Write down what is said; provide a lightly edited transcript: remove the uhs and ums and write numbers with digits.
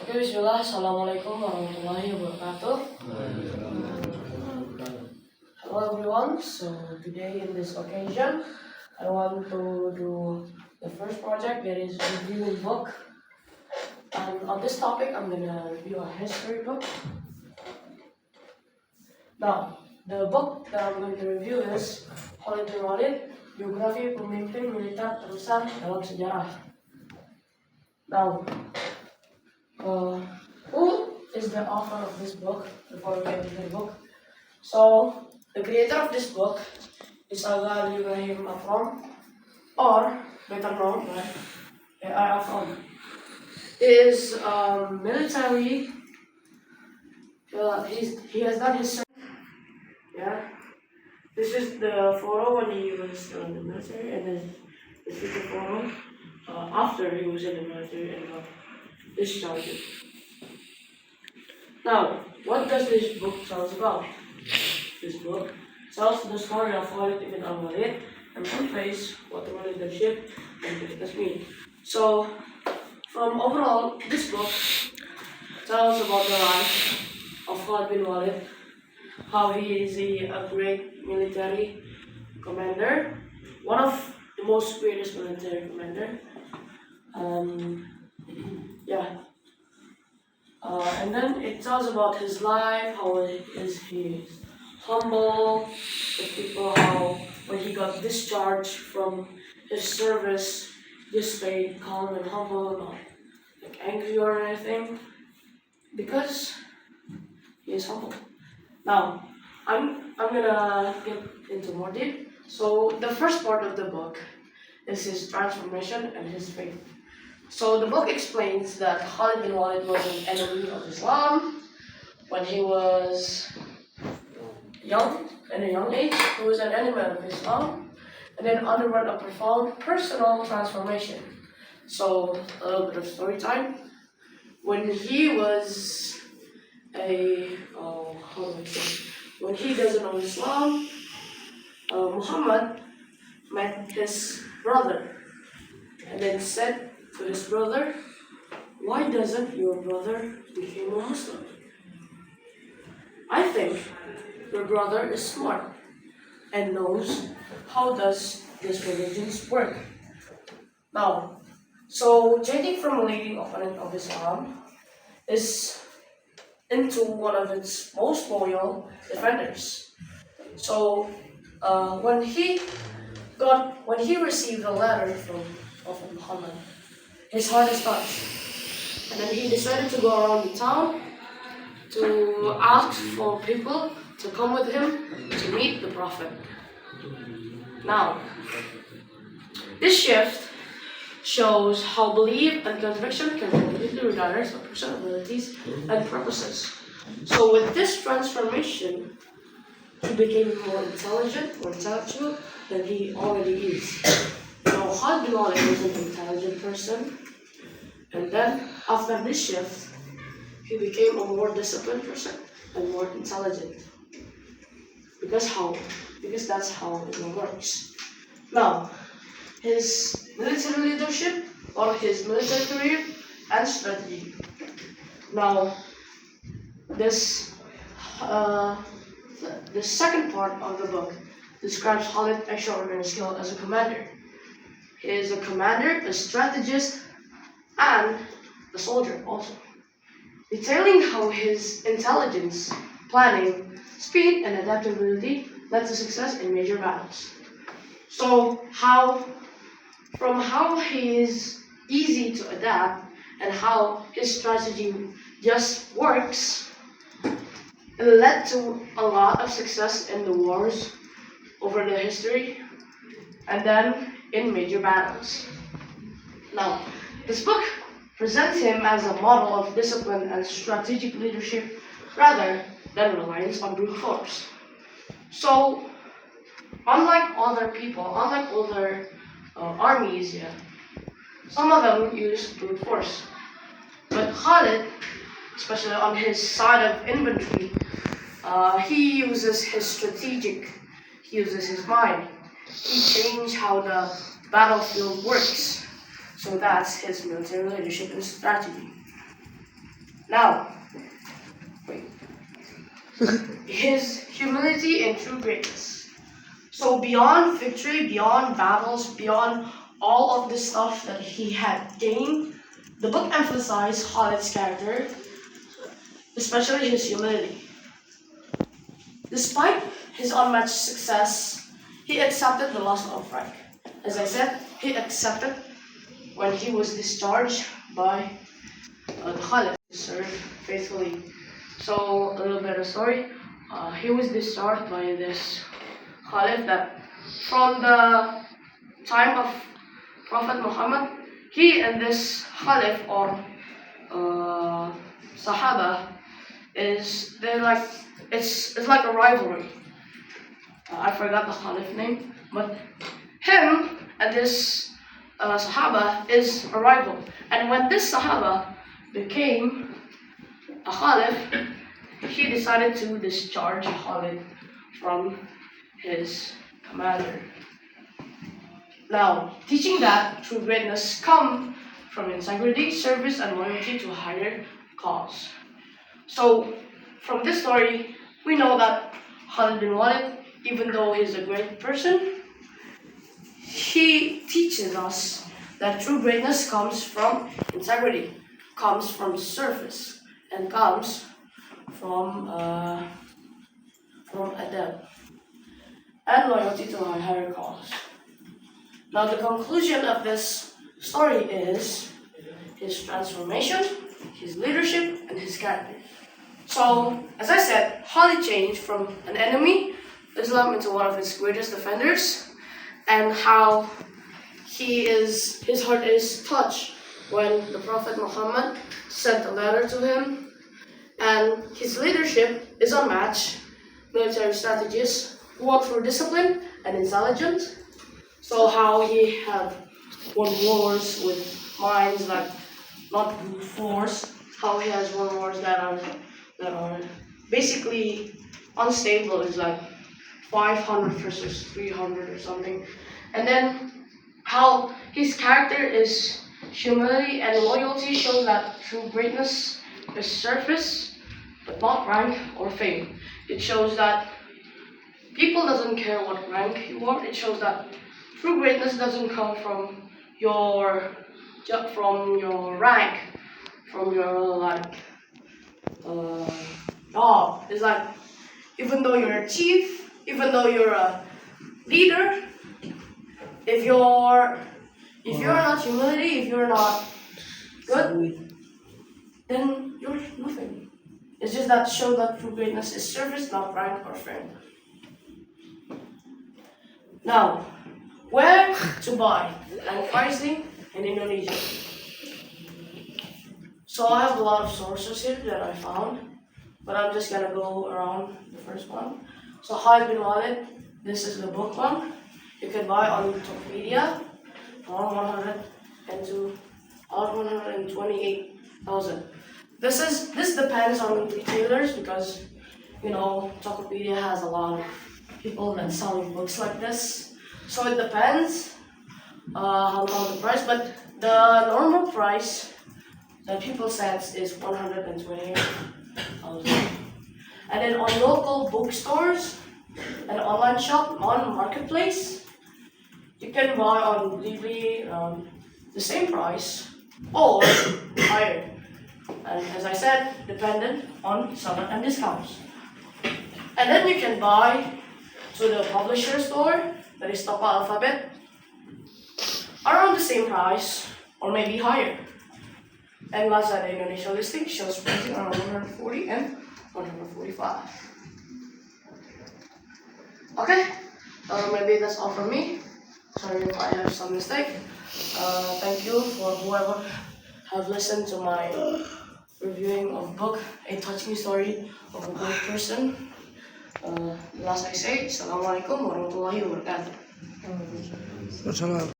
Oke, bismillah. Assalamualaikum warahmatullahi wabarakatuh. Hello everyone. So today in this occasion, I want to do the first project, that is reviewing book. And on this topic, I'm gonna review a history book. Now, the book that I'm going to review is Khalid bin Walid, Biografi Pemimpin Militer Terbesar dalam Sejarah. Now, who is the author of this book? Before we get into the book, so the creator of this book is Aga Ibrahim Afram, or better known by A.I. Afram. He is military. He has done his. Yeah, this is the photo when he was still in the military, and this is the photo after he was in the military and got discharged. Now, what does this book tell us about? This book tells the story of Khalid ibn al-Walid and portrays what the leadership and business mean. So, from overall, this book tells about the life of Khalid bin Walid, how he is a great military commander, one of the most greatest military commander. And then it tells about his life, how he is humble with people, how when he got discharged from his service, just stayed calm and humble, not like angry or anything, because he is humble. Now, I'm gonna get into more deep. So the first part of the book is his transformation and his faith. So the book explains that Khalid bin Walid was an enemy of Islam when he was young, in a young age. He was an enemy of Islam, and then underwent a profound personal transformation. So a little bit of story time. When he was when he doesn't know Islam, Muhammad met his brother and then said to his brother, "Why doesn't your brother become a Muslim? I think your brother is smart and knows how does this religion work." Now, so changing from a leading opponent of Islam is into one of its most loyal defenders. So when he received a letter from Prophet Muhammad, his heart is touched, and then he decided to go around the town to ask for people to come with him to meet the Prophet. Now, this shift shows how belief and conviction can completely redirect a person's abilities and purposes. So with this transformation, he became more intelligent, more intellectual than he already is. Now, Khalid bin Walid was an intelligent person, and then after this shift, he became a more disciplined person and more intelligent. Because that's how it works. Now, his military leadership or his military career and strategy. Now, the second part of the book describes Khalid's extraordinary skill as a commander. He is a commander, a strategist, and a soldier also, detailing how his intelligence, planning, speed, and adaptability led to success in major battles. So from how he is easy to adapt and how his strategy just works, it led to a lot of success in the wars over the history and then in major battles. Now, this book presents him as a model of discipline and strategic leadership rather than reliance on brute force. So, unlike other armies, some of them use brute force. But Khalid, especially on his side of infantry, he uses his mind. He changed how the battlefield works. So that's his military leadership and strategy. Now, wait. His humility and true greatness. So beyond victory, beyond battles, beyond all of the stuff that he had gained, the book emphasized Khalid's character, especially his humility. Despite his unmatched success, he accepted the loss of rank. As I said, he accepted when he was discharged by the Khalid to serve faithfully. So, a little bit of story. He was discharged by this Khalid that from the time of Prophet Muhammad, he and this Khalif or Sahaba they're like it's like a rivalry. I forgot the Khalif name, but him and this Sahaba is a rival. And when this Sahaba became a Khalif, he decided to discharge Khalid from his commander. Now, teaching that true greatness comes from integrity, service, and loyalty to a higher cause. So, from this story, we know that Khalid bin Walid, even though he's a great person, he teaches us that true greatness comes from integrity, comes from service, and comes from adab and loyalty to a higher cause. Now, the conclusion of this story is his transformation, his leadership, and his character. So, as I said, Khalid changed from an enemy, Islam, into one of its greatest defenders, and how his heart is touched when the Prophet Muhammad sent a letter to him, and his leadership is unmatched. Military strategist who worked through discipline and intelligence. So how he have won wars with minds like not brute force. How he has won wars that are basically unstable. It's like 500 versus 300 or something. And then how his character is humility and loyalty shows that true greatness is surface, but not rank or fame. It shows that people doesn't care what rank you are. It shows that true greatness doesn't come from your rank, from your job. It's like even though you're a chief, even though you're a leader, if you're not humility, if you're not good, then you're nothing. It's just that show that true greatness is service, not rank or fame. Now, where to buy and pricing in Indonesia? So I have a lot of sources here that I found, but I'm just gonna go around the first one. So Khalid bin Walid, this is the book one. You can buy on Tokopedia for 128,000. This depends on retailers because Tokopedia has a lot of people that selling books like this. So it depends how long the price, but the normal price that people set is 128,000. And then on local bookstores and online shop on marketplace, you can buy on Libri the same price or higher. And as I said, dependent on summer and discounts. And then you can buy to the publisher store, that is Toko Alphabet, around the same price or maybe higher. And Lazada Indonesia listing shows pricing around 140 and 145. Okay, maybe that's all from me. Sorry if I have some mistake. Thank you for whoever have listened to my reviewing of book, A Touching Story of a Great Person. Last I say, Assalamualaikum warahmatullahi wabarakatuh.